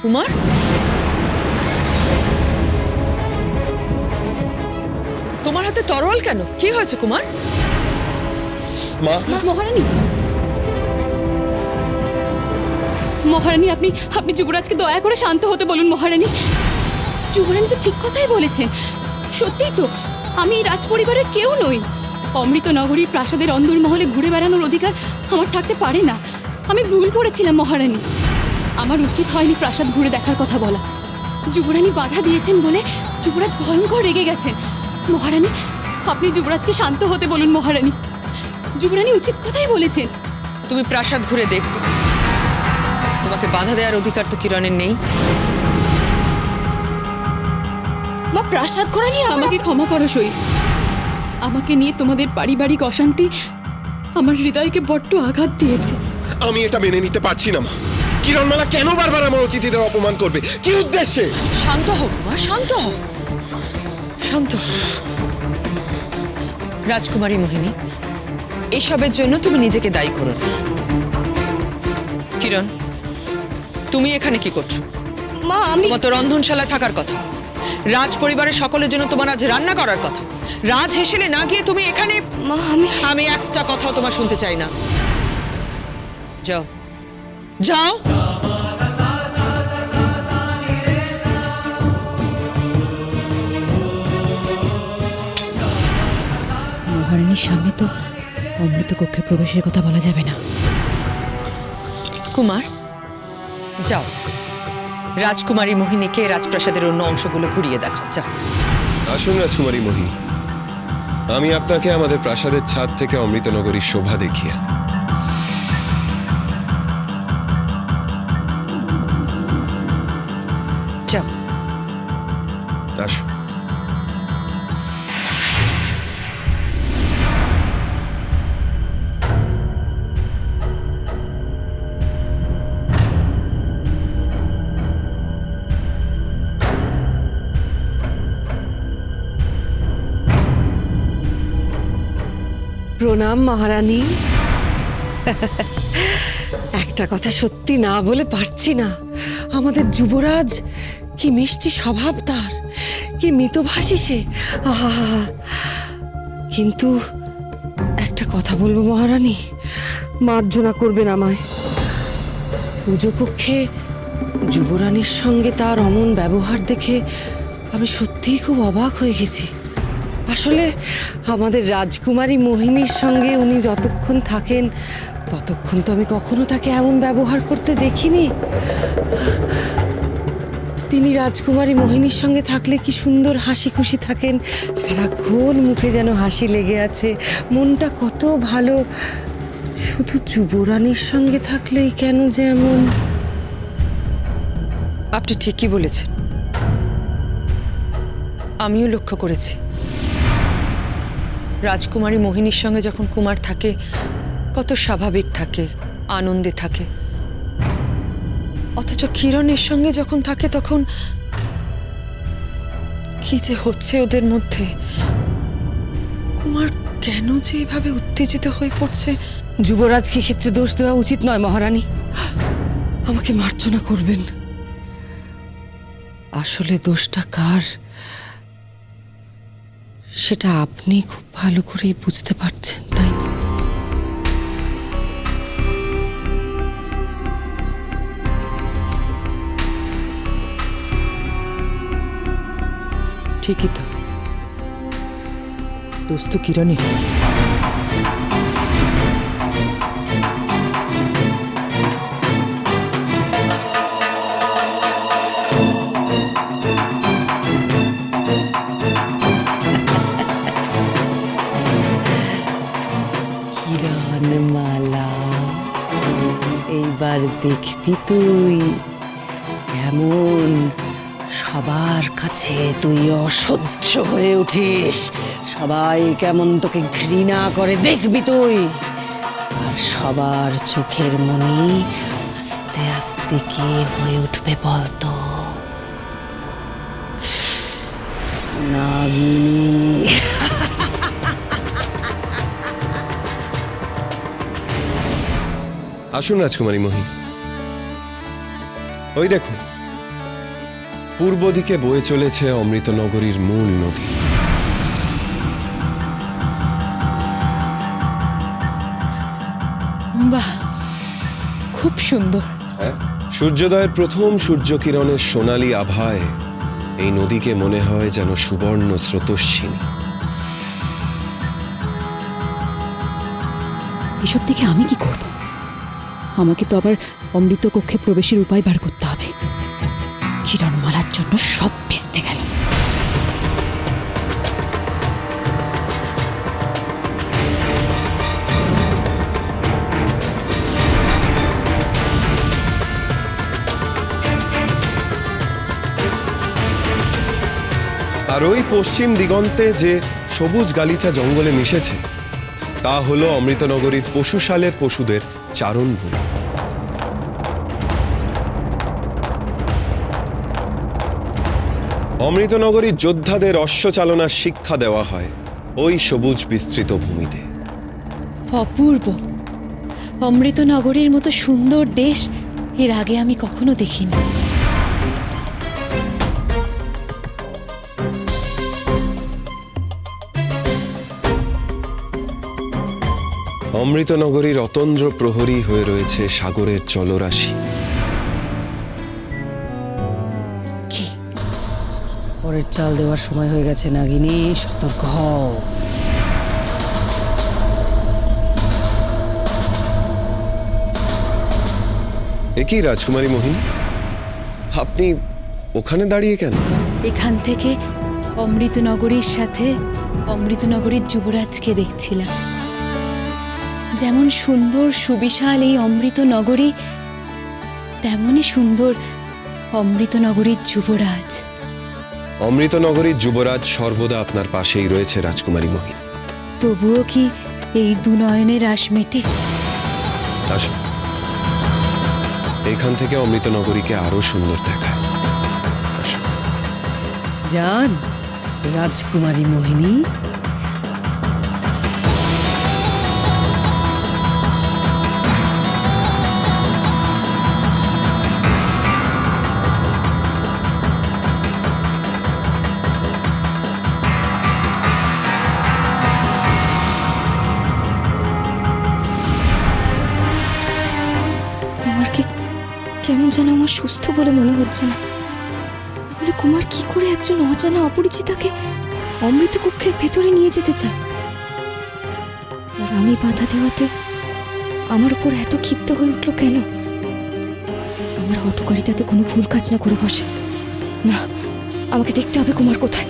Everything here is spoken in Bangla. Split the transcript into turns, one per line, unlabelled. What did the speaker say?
কুমার, তোমার হাতে তরোয়াল কেন? কি হয়েছে কুমার?
মা,
মহারানী, মহারানী, আপনি যুবরাজকে দয়া করে শান্ত হতে বলুন মহারানী। যুবরানী তো ঠিক কথাই বলেছেন। সত্যিই তো, আমি এই রাজপরিবারের কেউ নই। অমৃত নগরীর প্রাসাদের অন্দরমহলে ঘুরে বেড়ানোর অধিকার আমার থাকতে পারে না। আমি ভুল করেছিলাম মহারানী। আমার উচিত হয়নি প্রাসাদ ঘুরে দেখার কথা বলা। যুবরানী বাধা দিয়েছেন বলে যুবরাজ ভয়ঙ্কর রেগে গেছেন। মহারানী, আপনি যুবরাজকে শান্ত হতে বলুন মহারানী। যুবরানী উচিত কথাই বলেছেন।
তুমি প্রাসাদ ঘুরে দেখবে, তোমাকে বাধা দেওয়ার অধিকার তো কিরণের নেই।
মা, প্রাসাদ ঘোরা নিয়ে আমাকে ক্ষমা করো সই। আমাকে নিয়ে তোমাদের পারিবারিক অশান্তি আমার হৃদয়কে বড্ড আঘাত দিয়েছে।
আমি এটা মেনে নিতে পারছি না মা। কিরণমালা কেন বারবার আমার অতিথিদের অপমান করবে? কি উদ্দেশ্যে?
শান্ত হোক মা, শান্ত হোক, শান্ত হোক। রাজকুমারী মোহিনী, এসবের জন্য তুমি নিজেকে দায়ী করো না। কিরণ, তুমি এখানে কি করছো?
মা,
তোমার তো রন্ধনশালায় থাকার কথা। রাজ পরিবারের সকলের জন্য তোমার আজ রান্না করার কথা। রাজ হেসেলে না গিয়ে তুমি এখানে।
মা,
আমি একটা কথাও তোমার শুনতে চাই না। যাও, যাও।
মহারানীর সামনে তো অমৃত কক্ষে প্রবেশের কথা বলা যাবে না।
কুমার, যাও, রাজকুমারী মোহিনীকে রাজপ্রাসাদের অন্য অংশগুলো ঘুরিয়ে দেখাও। যাও।
আসুন রাজকুমারী মোহিনী, আমি আপনাকে আমাদের প্রাসাদের ছাদ থেকে অমৃতনগরীর শোভা দেখিয়ে।
যাও।
আসুন।
প্রণাম মহারানী। একটা কথা সত্যি না বলে পারছি না। আমাদের যুবরাজ কি মিষ্টি স্বভাব তার, কি মিতভাষী সে। আহা, কিন্তু একটা কথা বলবো মহারানী, মার্জনা করবেন আমায়। পুজো কক্ষে যুবরানীর সঙ্গে তার অমন ব্যবহার দেখে আমি সত্যিই খুব অবাক হয়ে গেছি। আসলে আমাদের রাজকুমারী মোহিনীর সঙ্গে উনি যতক্ষণ থাকেন ততক্ষণ তো আমি কখনো তাকে এমন ব্যবহার করতে দেখিনি। তিনি রাজকুমারী মোহিনীর সঙ্গে থাকলে কি সুন্দর হাসি খুশি থাকেন, সারাক্ষণ মুখে যেন হাসি লেগে আছে, মনটা কত ভালো। শুধু যুবরানীর সঙ্গে থাকলেই কেন যে এমন।
আপনি ঠিকই বলেছেন, আমিও লক্ষ্য করেছি। রাজকুমারী মোহিনীর সঙ্গে যখন কুমার থাকে কত স্বাভাবিক থাকে, আনন্দে থাকে, অথচ কিরণের সঙ্গে যখন থাকে তখন কি যে হচ্ছে ওদের মধ্যে। কুমার কেন যে এভাবে উত্তেজিত হয়ে পড়ছে।
যুবরাজকে ক্ষেত্রে দোষ দেওয়া উচিত নয় মহারানী, আমাকে মার্জনা করবেন। আসলে দোষটা কার সেটা আপনি খুব ভালো করেই বুঝতে পারছেন, তাই না?
ঠিকই তো, দোষ তো কিরণের।
কিরণমালা, এইবার দেখবি তুই কেমন সবার কাছে তুই অসহ্য হয়ে উঠিস। সবাই কেমন তোকে ঘৃণা করে দেখবি তুই। আর সবার চোখের মনি আস্তে আস্তে কে হয়ে উঠবে বলতো? নাগিনী।
আসুন রাজকুমারী মোহিনী, ওই দেখুন পূর্ব দিকে বয়ে চলেছে অমৃতনগরীর মূল নদী।
বাহ, খুব সুন্দর।
সূর্যোদয়ের প্রথম সূর্যকিরণের সোনালী আভায় এই নদীকে মনে হয় যেন সুবর্ণ স্রোতস্বিনী।
এসব দেখে আমি কি করব? আমাকে তো আবার অমৃত কক্ষে প্রবেশের উপায় বার করতে হবে। কিরণমালার জন্য সব ভেস্তে গেল।
আর ওই পশ্চিম দিগন্তে যে সবুজ গালিচা জঙ্গলে মিশেছে তা হলো অমৃতনগরীর পশুশালের পশুদের চারণভূমি। অমৃতনগরীর যোদ্ধাদের অশ্বচালনার শিক্ষা দেওয়া হয় ওই সবুজ বিস্তৃত ভূমিতে।
অপূর্ব। অমৃতনগরীর মতো সুন্দর দেশ এর আগে আমি কখনো দেখিনি।
অমৃতনগরীর অতন্দ্র প্রহরী হয়ে রয়েছে সাগরের জলরাশি।
কি?
পরের চাল দেওয়ার সময় হয়ে গেছে নাগিনী, সতর্ক হও।
একই রাজকুমারী মোহিনী, আপনি ওখানে দাঁড়িয়ে কেন?
এখান থেকে অমৃতনগরীর সাথে অমৃতনগরীর যুবরাজকে দেখছিলাম। যেমন সুন্দর সুবিশাল এই অমৃতনগরী, তেমনই সুন্দর অমৃতনগরীর যুবরাজ।
অমৃতনগরীর যুবরাজ সর্বদা আপনার পাশেই রয়েছে রাজকুমারী মোহিনী।
তবুও কি এই দুনয়নের আশ মেটে?
আসুন, এখান থেকে অমৃতনগরীকে আরো সুন্দর দেখায়। আসুন।
যান রাজকুমারী মোহিনী।
কুমারকে কেমন যেন আমার সুস্থ বলে মনে হচ্ছে না। তাহলে কুমার কি করে একজন অজানা অপরিচিতাকে অমৃত কক্ষের ভেতরে নিয়ে যেতে চায়? আর আমি বাধা দেওয়াতে আমার উপর এত ক্ষিপ্ত হয়ে উঠলো কেন? আমার হঠকারিতাতে কোনো ভুল কাজ না করে বসে। না, আমাকে দেখতে হবে কুমার কোথায়।